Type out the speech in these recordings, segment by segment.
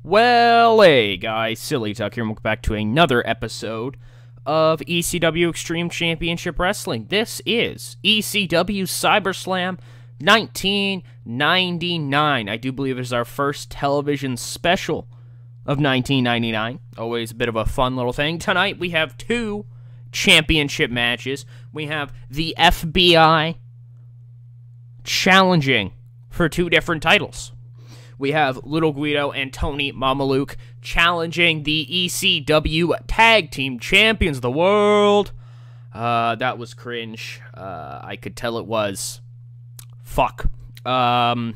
Well, hey guys, Silly Tuck here, and welcome back to another episode of ECW Extreme Championship Wrestling. This is ECW Cyberslam 1999. I do believe it is our first television special of 1999. Always a bit of a fun little thing. Tonight we have two championship matches. We have the FBI challenging for two different titles. We have Little Guido and Tony Mamaluke challenging the ECW Tag Team Champions of the World. That was cringe. I could tell it was. Fuck. Yeah,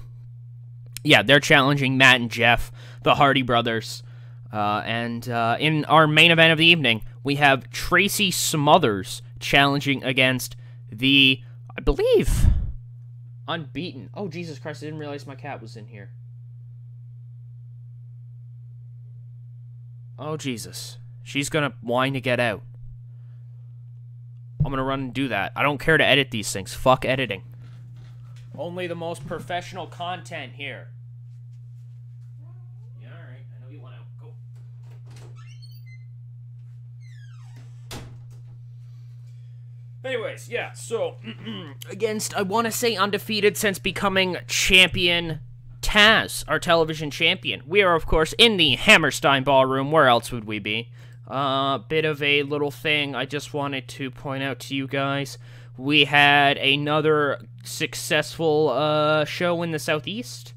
they're challenging Matt and Jeff, the Hardy Brothers. And in our main event of the evening, we have Tracy Smothers challenging against the, I believe, Unbeaten. Oh, Jesus Christ, I didn't realize my cat was in here. Oh, Jesus. She's gonna whine to get out. I'm gonna run and do that. I don't care to edit these things. Fuck editing. Only the most professional content here. Yeah, alright. I know you want out. Go. Anyways, yeah, so, against, I want to say undefeated since becoming champion Taz, our television champion. We are, of course, in the Hammerstein Ballroom. Where else would we be? Bit of a little thing I just wanted to point out to you guys. We had another successful show in the Southeast.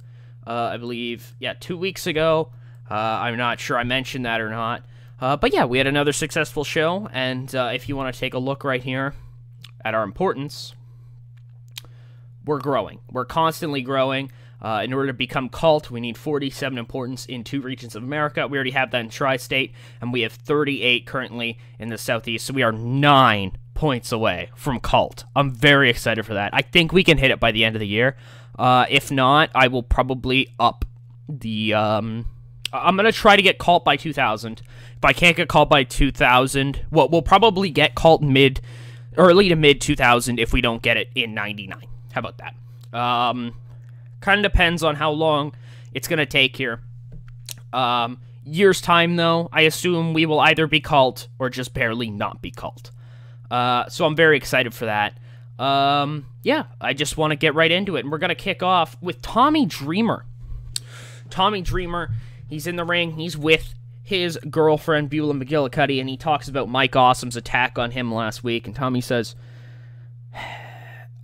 I believe, yeah, 2 weeks ago. I'm not sure I mentioned that or not. But yeah, we had another successful show. And if you want to take a look right here at our importance, we're growing. We're constantly growing. In order to become cult, we need 47 importance in 2 regions of America. We already have that in Tri-State, and we have 38 currently in the Southeast, so we are 9 points away from cult. I'm very excited for that. I think we can hit it by the end of the year. If not, I will probably up the, I'm going to try to get cult by 2000. If I can't get cult by 2000, well, we'll probably get cult early to mid 2000 if we don't get it in 99. How about that? Kind of depends on how long it's going to take here. Years' time, though, I assume we will either be cult or just barely not be cult. So I'm very excited for that. Yeah, I just want to get right into it. And we're going to kick off with Tommy Dreamer. Tommy Dreamer, he's in the ring. He's with his girlfriend, Beulah McGillicuddy, and he talks about Mike Awesome's attack on him last week. And Tommy says,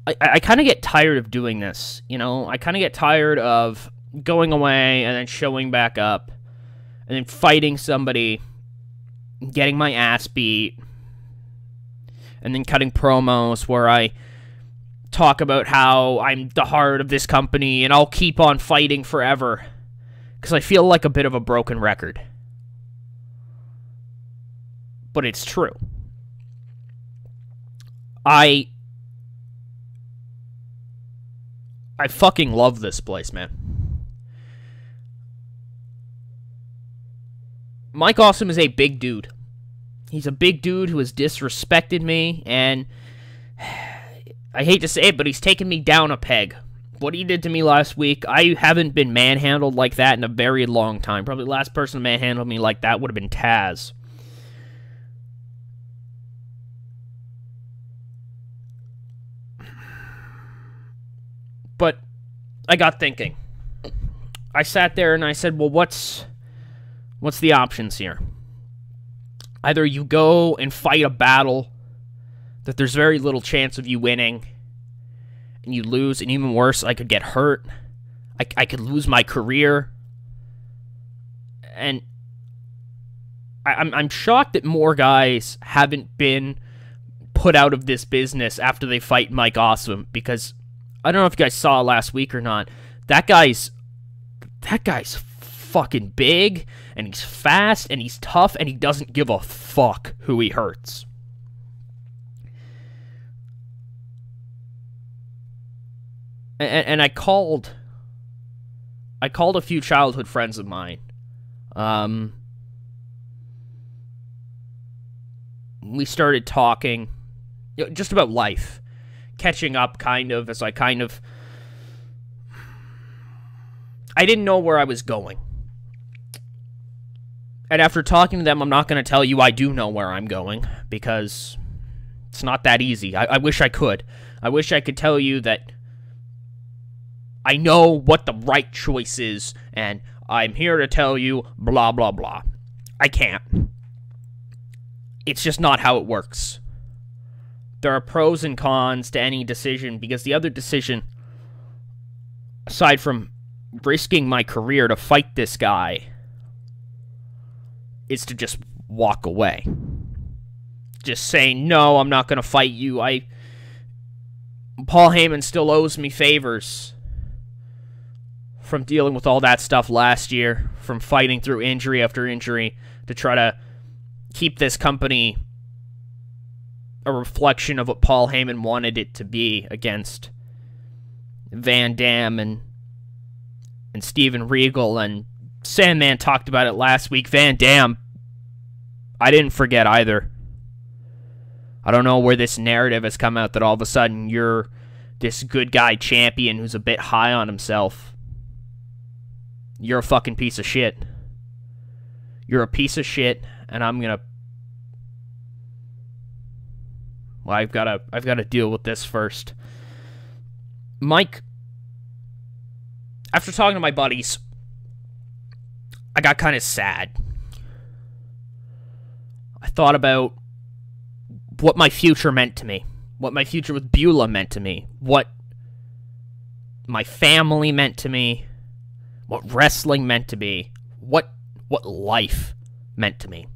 I kind of get tired of doing this, you know? I kind of get tired of going away and then showing back up and then fighting somebody, getting my ass beat, and then cutting promos where I talk about how I'm the heart of this company and I'll keep on fighting forever because I feel like a bit of a broken record. But it's true. I fucking love this place, man. Mike Awesome is a big dude. He's a big dude who has disrespected me, and I hate to say it, but he's taken me down a peg. What he did to me last week, I haven't been manhandled like that in a very long time. Probably the last person to manhandle me like that would have been Taz. But I got thinking. I sat there and I said, well, what's the options here? Either you go and fight a battle that there's very little chance of you winning, and you lose, and even worse, I could get hurt. I could lose my career. And I'm shocked that more guys haven't been put out of this business after they fight Mike Awesome, because I don't know if you guys saw last week or not. That guy's fucking big, and he's fast, and he's tough, and he doesn't give a fuck who he hurts. And I called a few childhood friends of mine. We started talking just about life. Catching up, kind of, as I didn't know where I was going. And after talking to them, I'm not going to tell you I do know where I'm going, because it's not that easy. I wish I could. I wish I could tell you that I know what the right choice is, and I'm here to tell you blah, blah, blah. I can't. It's just not how it works. There are pros and cons to any decision, because the other decision, aside from risking my career to fight this guy, is to just walk away. Just say, no, I'm not going to fight you. Paul Heyman still owes me favors from dealing with all that stuff last year, from fighting through injury after injury to try to keep this company a reflection of what Paul Heyman wanted it to be against Van Dam and Steven Regal. And Sandman talked about it last week. Van Dam, I didn't forget either. I don't know where this narrative has come out that all of a sudden you're this good guy champion who's a bit high on himself. You're a fucking piece of shit. You're a piece of shit, and I'm gonna... Well, I've gotta deal with this first. Mike, after talking to my buddies, I got kind of sad. I thought about what my future meant to me. What my future with Beulah meant to me. What my family meant to me. What wrestling meant to me. What life meant to me.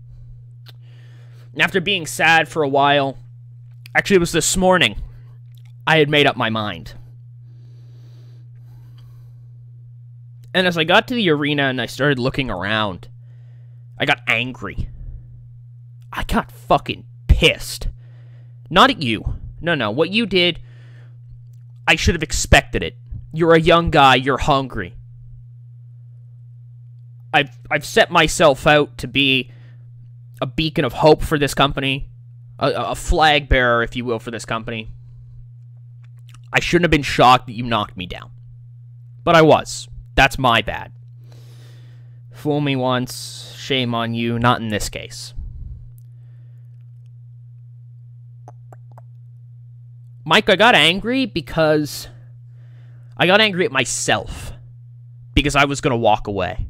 And after being sad for a while, actually it was this morning, I had made up my mind. And as I got to the arena and I started looking around, I got angry. I got fucking pissed. Not at you. No. What you did, I should have expected it. You're a young guy. You're hungry. I've set myself out to be a beacon of hope for this company. A flag bearer, if you will, for this company. I shouldn't have been shocked that you knocked me down. But I was. That's my bad. Fool me once, shame on you. Not in this case. Mike, I got angry because I got angry at myself because I was going to walk away.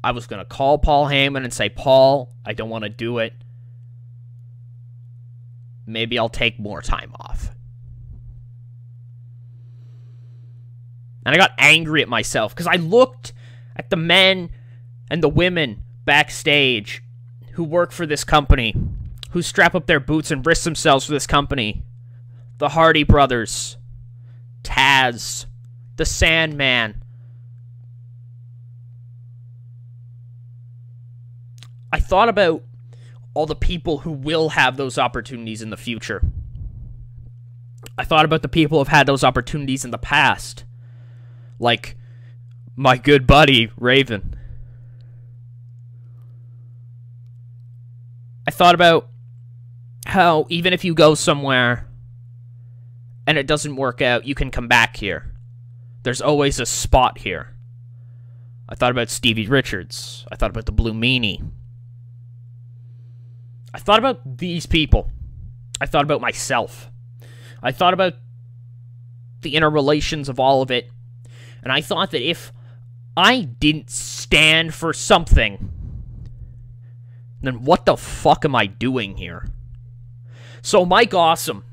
I was going to call Paul Heyman and say, Paul, I don't want to do it. Maybe I'll take more time off. And I got angry at myself because I looked at the men and the women backstage who work for this company, who strap up their boots and risk themselves for this company. The Hardy Brothers, Taz, the Sandman. I thought about all the people who will have those opportunities in the future. I thought about the people who have had those opportunities in the past. Like my good buddy, Raven. I thought about how even if you go somewhere and it doesn't work out, you can come back here. There's always a spot here. I thought about Stevie Richards. I thought about the Blue Meanie. I thought about these people. I thought about myself. I thought about the interrelations of all of it. And I thought that if I didn't stand for something, then what the fuck am I doing here? So Mike Awesome,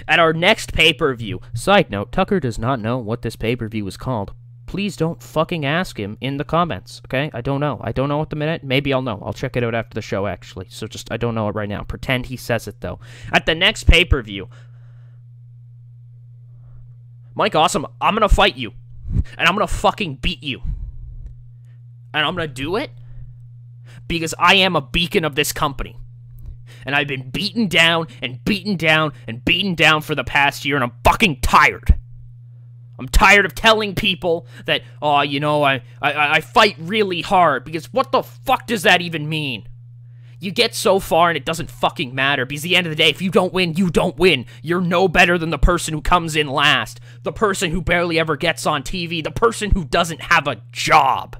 at our next pay-per-view... Side note, Tucker does not know what this pay-per-view is called. Please don't fucking ask him in the comments, okay? I don't know. I don't know at the minute. Maybe I'll know. I'll check it out after the show, actually. So just, I don't know it right now. Pretend he says it, though. At the next pay-per-view, Mike Awesome, I'm gonna fight you. And I'm gonna fucking beat you. And I'm gonna do it because I am a beacon of this company. And I've been beaten down and beaten down and beaten down for the past year, and I'm fucking tired. I'm tired of telling people that, oh, you know, I fight really hard, because what the fuck does that even mean? You get so far and it doesn't fucking matter, because at the end of the day, if you don't win, you don't win. You're no better than the person who comes in last, the person who barely ever gets on TV, the person who doesn't have a job.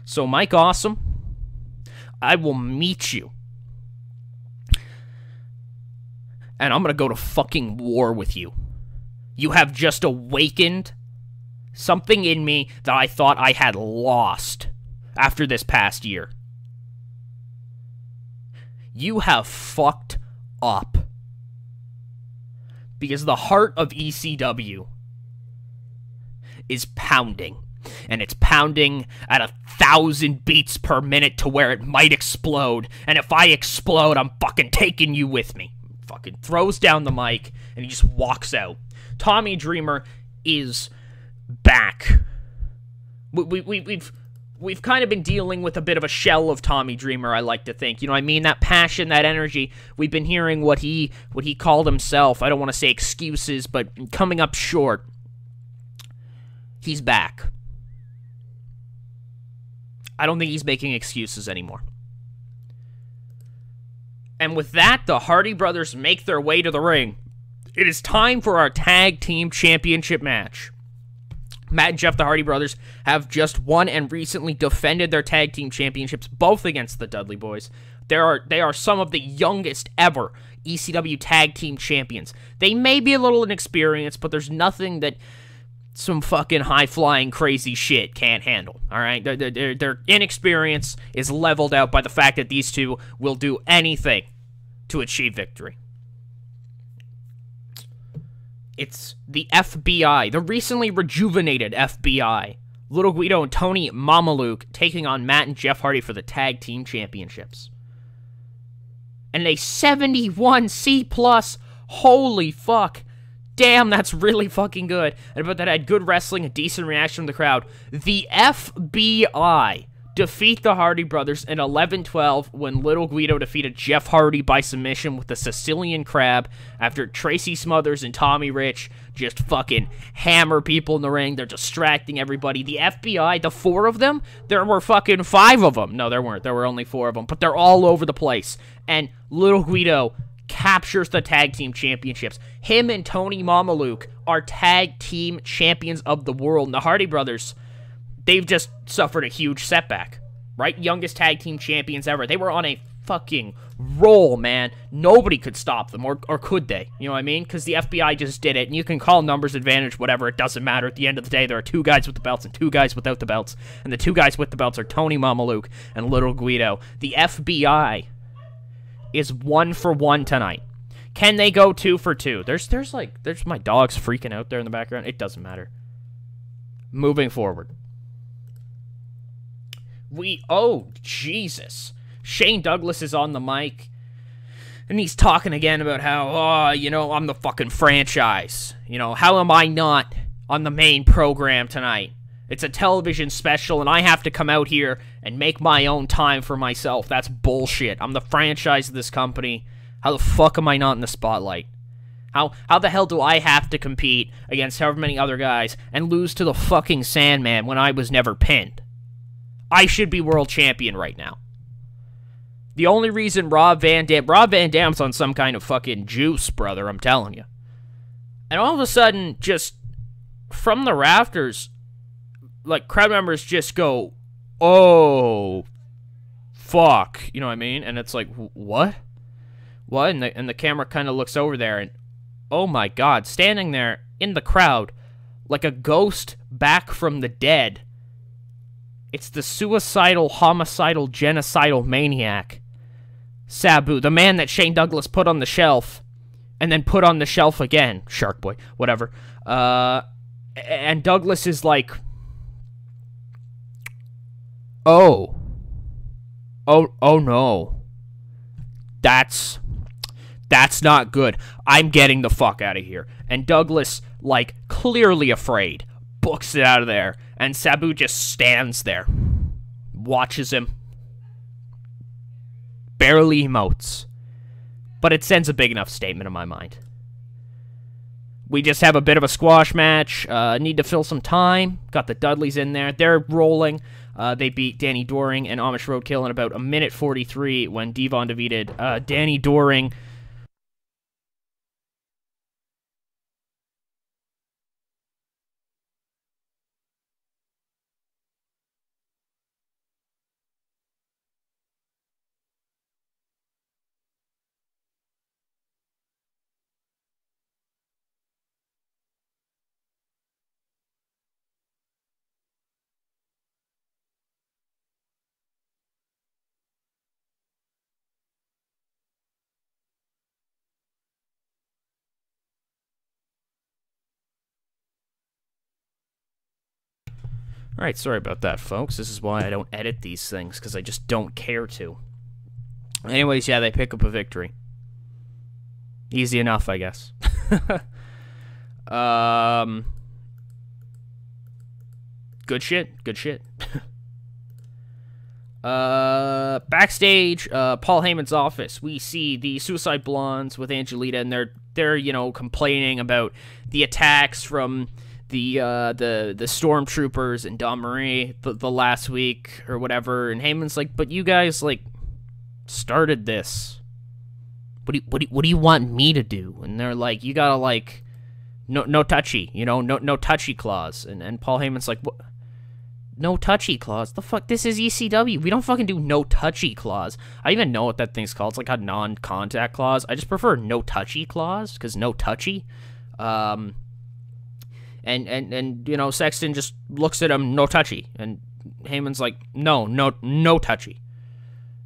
So, Mike Awesome, I will meet you. And I'm going to go to fucking war with you. You have just awakened something in me that I thought I had lost after this past year. You have fucked up. Because the heart of ECW is pounding. And it's pounding at 1,000 beats per minute to where it might explode. And if I explode, I'm fucking taking you with me. Fucking throws down the mic, and he just walks out. Tommy Dreamer is back. We've kind of been dealing with a bit of a shell of Tommy Dreamer, I like to think. You know what I mean? That passion, that energy. We've been hearing what he called himself. I don't want to say excuses, but coming up short. He's back. I don't think he's making excuses anymore. And with that, the Hardy Brothers make their way to the ring. It is time for our Tag Team Championship match. Matt and Jeff, the Hardy Brothers, have just won and recently defended their Tag Team Championships, both against the Dudley Boys. They are some of the youngest ever ECW Tag Team Champions. They may be a little inexperienced, but there's nothing that some fucking high-flying crazy shit can't handle, alright? Their inexperience is leveled out by the fact that these two will do anything to achieve victory. It's the FBI, the recently rejuvenated FBI. Little Guido and Tony Mamaluke taking on Matt and Jeff Hardy for the Tag Team Championships. And a 71C+, holy fuck. Damn, that's really fucking good. But that had good wrestling, a decent reaction from the crowd. The FBI defeat the Hardy Brothers in 11-12 when Little Guido defeated Jeff Hardy by submission with the Sicilian Crab after Tracy Smothers and Tommy Rich just fucking hammer people in the ring. They're distracting everybody. The FBI, the four of them, there were fucking 5 of them. No, there weren't. There were only 4 of them. But they're all over the place. And Little Guido captures the Tag Team Championships. Him and Tony Mamaluke are Tag Team Champions of the world. And the Hardy Brothers, they've just suffered a huge setback, right? Youngest Tag Team Champions ever. They were on a fucking roll, man. Nobody could stop them, or could they? You know what I mean? Because the FBI just did it, and you can call numbers advantage, whatever, it doesn't matter. At the end of the day, there are 2 guys with the belts and 2 guys without the belts, and the 2 guys with the belts are Tony Mamaluke and Little Guido. The FBI is 1 for 1 tonight. Can they go 2 for 2? There's my dogs freaking out there in the background. It doesn't matter. Moving forward. Oh, Jesus. Shane Douglas is on the mic, and he's talking again about how, you know, I'm the fucking franchise. You know, how am I not on the main program tonight? It's a television special, and I have to come out here and make my own time for myself. That's bullshit. I'm the franchise of this company. How the fuck am I not in the spotlight? How the hell do I have to compete against however many other guys and lose to the fucking Sandman when I was never pinned? I should be world champion right now. The only reason Rob Van Dam's on some kind of fucking juice, brother, I'm telling you. And all of a sudden, just from the rafters, like, crowd members just go, oh, fuck, you know what I mean? And it's like, what? What? And the camera kind of looks over there, and oh my god, standing there in the crowd, like a ghost back from the dead, it's the suicidal, homicidal, genocidal maniac, Sabu, the man that Shane Douglas put on the shelf, and then put on the shelf again. Shark Boy, whatever. And Douglas is like, oh no. That's not good. I'm getting the fuck out of here. And Douglas, like, clearly afraid, books it out of there. And Sabu just stands there, watches him, barely emotes. But it sends a big enough statement in my mind. We just have a bit of a squash match. Need to fill some time. Got the Dudleys in there. They're rolling. They beat Danny Doring and Amish Roadkill in about 1:43 when Devon defeated Danny Doring. Alright, sorry about that, folks. This is why I don't edit these things, because I just don't care to. Anyways, yeah, they pick up a victory. Easy enough, I guess. Good shit. Good shit. Backstage, Paul Heyman's office, we see the Suicide Blondes with Angelita, and they're you know, complaining about the attacks from the stormtroopers and Dawn Marie the last week or whatever, and Heyman's like, but you guys like started this. What do you want me to do? And they're like, you gotta like no touchy, you know, no touchy clause, and Paul Heyman's like, what? No touchy clause? The fuck? This is ECW. We don't fucking do no touchy clause. I don't even know what that thing's called. It's like a non-contact clause. I just prefer no touchy clause, because no touchy. And you know, Sexton just looks at him, no touchy. And Heyman's like, no touchy.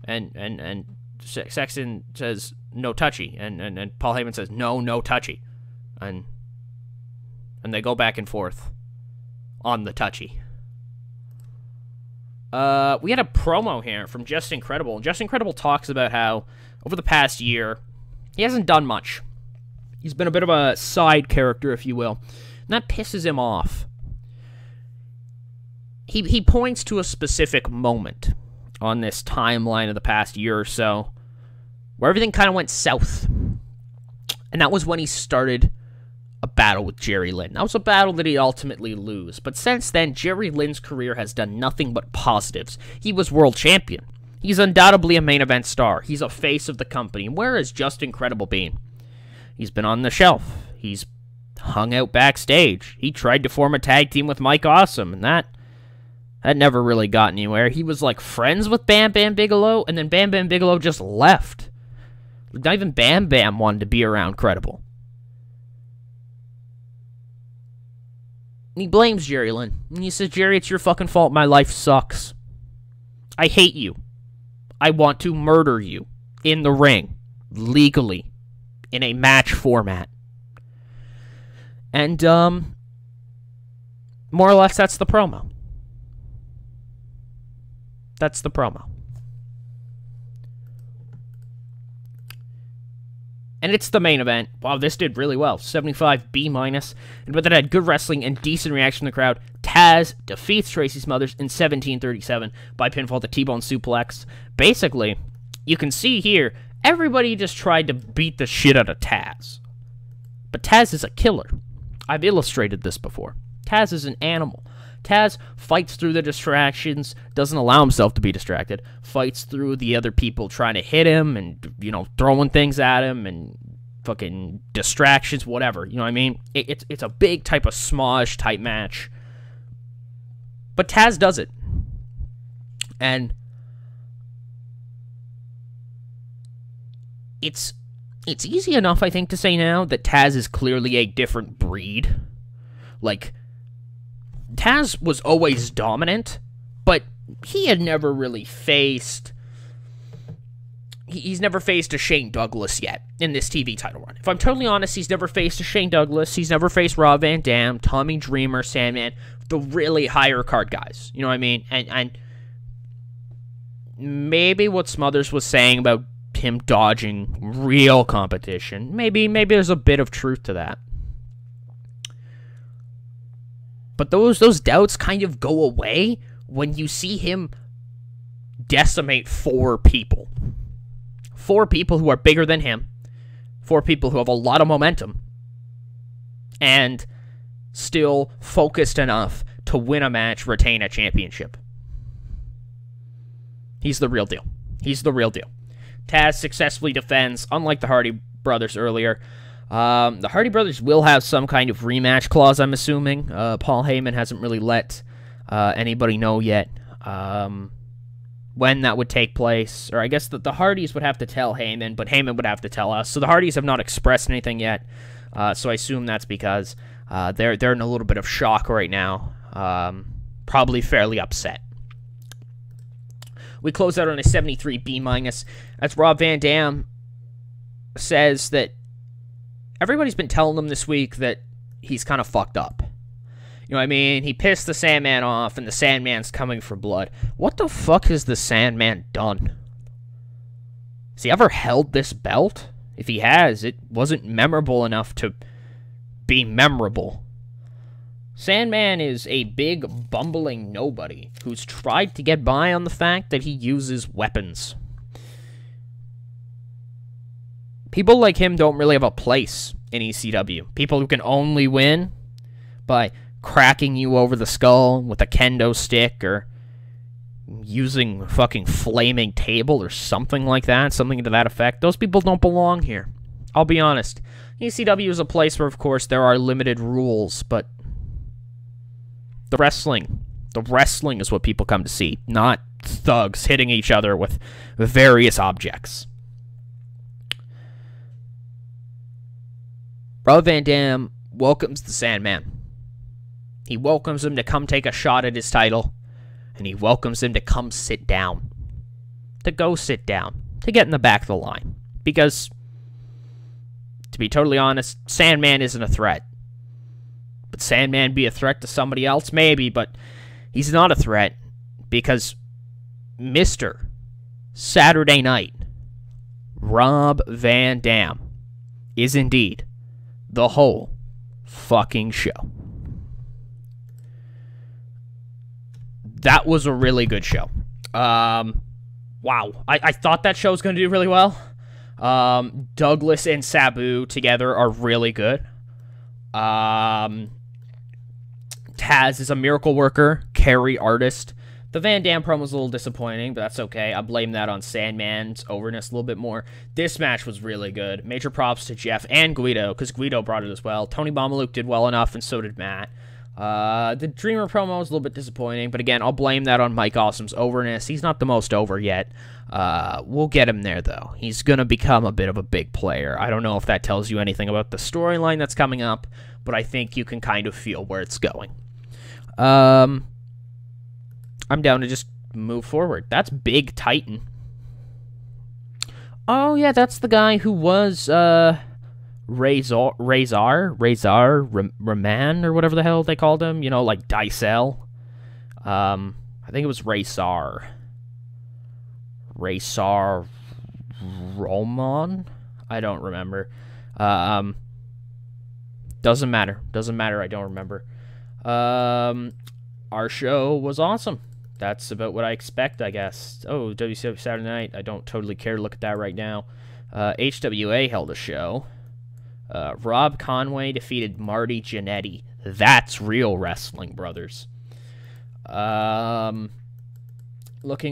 And Sexton says, no touchy. And Paul Heyman says, no touchy. And they go back and forth on the touchy. We had a promo here from Just Incredible. Just Incredible talks about how, over the past year, he hasn't done much. He's been a bit of a side character, if you will. And that pisses him off. He points to a specific moment on this timeline of the past year or so, where everything kind of went south. And that was when he started a battle with Jerry Lynn. That was a battle that he'd ultimately lose. But since then, Jerry Lynn's career has done nothing but positives. He was world champion. He's undoubtedly a main event star. He's a face of the company. Where has Just Incredible been? He's been on the shelf. He's hung out backstage. He tried to form a tag team with Mike Awesome, and that never really got anywhere. He was like friends with Bam Bam Bigelow, and then Bam Bam Bigelow just left. Not even Bam Bam wanted to be around Credible. And he blames Jerry Lynn. And he says, Jerry, it's your fucking fault. My life sucks. I hate you. I want to murder you in the ring, legally, in a match format. And, more or less, that's the promo. That's the promo. And it's the main event. Wow, this did really well. 75 B-. And but that had good wrestling and decent reaction from the crowd. Taz defeats Tracy Smothers in 17:37 by pinfall to T-bone suplex. Basically, you can see here, everybody just tried to beat the shit out of Taz. But Taz is a killer. I've illustrated this before. Taz is an animal. Taz fights through the distractions, doesn't allow himself to be distracted, fights through the other people trying to hit him and, you know, throwing things at him and fucking distractions, whatever, you know what I mean? It's a big type of smosh type match. But Taz does it. And it's easy enough, I think, to say now that Taz is clearly a different breed. Like, Taz was always dominant, but he had never really faced... He's never faced a Shane Douglas yet in this TV title run. If I'm totally honest, he's never faced a Shane Douglas. He's never faced Rob Van Dam, Tommy Dreamer, Sandman, the really higher card guys. You know what I mean? And maybe what Smothers was saying about him dodging real competition, maybe there's a bit of truth to that. But those doubts kind of go away when you see him decimate 4 people. 4 people who are bigger than him. 4 people who have a lot of momentum. And still focused enough to win a match, retain a championship. He's the real deal. He's the real deal. Taz successfully defends, unlike the Hardy Brothers earlier. The Hardy Brothers will have some kind of rematch clause, I'm assuming. Paul Heyman hasn't really let anybody know yet when that would take place. Or I guess the Hardys would have to tell Heyman, but Heyman would have to tell us. So the Hardys have not expressed anything yet. So I assume that's because they're in a little bit of shock right now. Probably fairly upset. We close out on a 73 B-. As Rob Van Dam says that everybody's been telling him this week that he's kind of fucked up. You know what I mean? He pissed the Sandman off, and the Sandman's coming for blood. What the fuck has the Sandman done? Has he ever held this belt? If he has, it wasn't memorable enough to be memorable. Sandman is a big, bumbling nobody who's tried to get by on the fact that he uses weapons. People like him don't really have a place in ECW. People who can only win by cracking you over the skull with a kendo stick or using a fucking flaming table or something like that, something to that effect. Those people don't belong here. I'll be honest. ECW is a place where, of course, there are limited rules, but the wrestling is what people come to see, not thugs hitting each other with various objects. Rob Van Dam welcomes the Sandman. He welcomes him to come take a shot at his title, and he welcomes him to come sit down. To go sit down. To get in the back of the line. Because, to be totally honest, Sandman isn't a threat. Would Sandman be a threat to somebody else? Maybe, but he's not a threat because Mr. Saturday Night, Rob Van Dam, is indeed the whole fucking show. That was a really good show. Wow. I thought that show was going to do really well. Douglas and Sabu together are really good. Taz is a miracle worker, carry artist. The Van Dam promo was a little disappointing, but that's okay. I blame that on Sandman's overness a little bit more. This match was really good. Major props to Jeff and Guido, because Guido brought it as well. Tony Bomaluk did well enough, and so did Matt. The Dreamer promo was a little bit disappointing, but again, I'll blame that on Mike Awesome's overness. He's not the most over yet. We'll get him there, though. He's going to become a bit of a big player. I don't know if that tells you anything about the storyline that's coming up, but I think you can kind of feel where it's going. I'm down to just move forward. That's Big Titan. Oh, yeah, that's the guy who was, Razor Raman, or whatever the hell they called him. You know, like Dicel. I think it was Razor Roman? I don't remember. Doesn't matter. Doesn't matter, I don't remember. Our show was awesome. That's about what I expect, I guess. Oh, WCW Saturday Night. I don't totally care to look at that right now. HWA held a show. Rob Conway defeated Marty Jannetty. That's real wrestling, brothers. Looking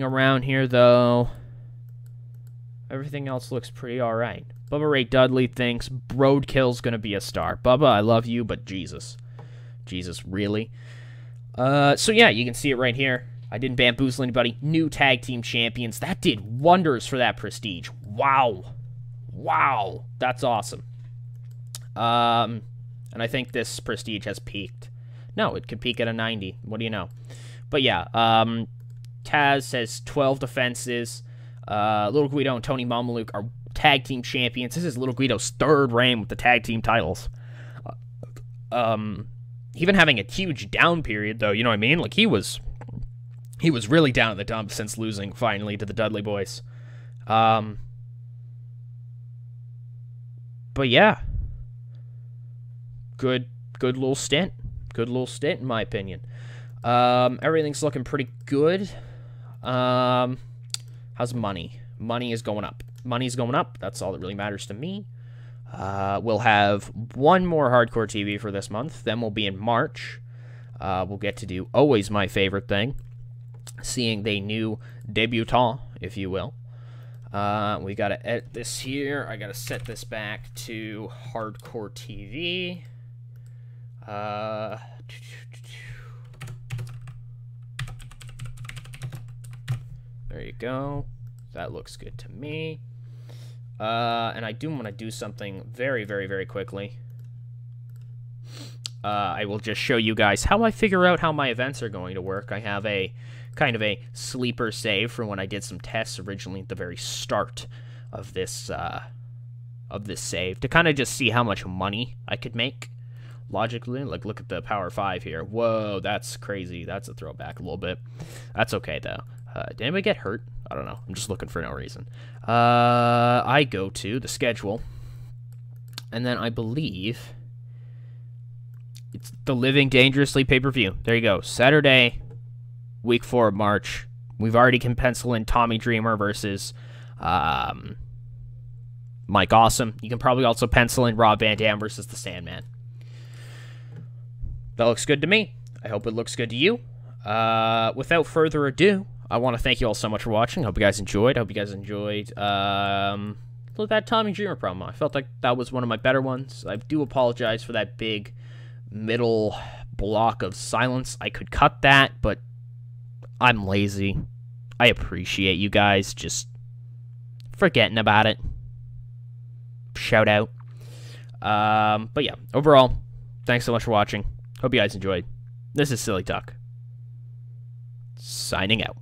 around here, though, everything else looks pretty alright. Bubba Ray Dudley thinks Roadkill's gonna be a star. Bubba, I love you, but Jesus. Jesus, really? So yeah, you can see it right here. I didn't bamboozle anybody. New tag team champions. That did wonders for that prestige. Wow. Wow. That's awesome. And I think this prestige has peaked. No, it could peak at a 90. What do you know? But yeah, Taz says 12 defenses. Little Guido and Tony Mamaluke are tag team champions. This is Little Guido's third reign with the tag team titles. Even having a huge down period, though, you know what I mean? Like, he was really down in the dumps since losing, finally, to the Dudley Boys. But yeah. Good little stint. Good little stint, in my opinion. Everything's looking pretty good. How's money? Money is going up. Money's going up. That's all that really matters to me. We'll have one more Hardcore TV for this month. Then we'll be in March. We'll get to do always my favorite thing, seeing the new debutant, if you will. We got to edit this here. I got to set this back to Hardcore TV. There you go. That looks good to me. And I do want to do something very, very, very quickly. I will just show you guys how I figure out how my events are going to work. I have a kind of a sleeper save from when I did some tests originally at the very start of this save to kind of just see how much money I could make. logically. Like, look at the Power 5 here. Whoa, that's crazy. That's a throwback a little bit. That's okay, though. Did anybody get hurt? I don't know. I'm just looking for no reason. I go to the schedule, and then I believe it's the Living Dangerously pay-per-view. There you go. Saturday, week 4 of March. We've already can pencil in Tommy Dreamer versus Mike Awesome. You can probably also pencil in Rob Van Dam versus the Sandman. That looks good to me. I hope it looks good to you. Without further ado, I want to thank you all so much for watching. Hope you guys enjoyed. That Tommy Dreamer promo. I felt like that was one of my better ones. I do apologize for that big middle block of silence. I could cut that, but I'm lazy. I appreciate you guys just forgetting about it. Shout out. But yeah, overall, thanks so much for watching. Hope you guys enjoyed. This is Silly Talk. Signing out.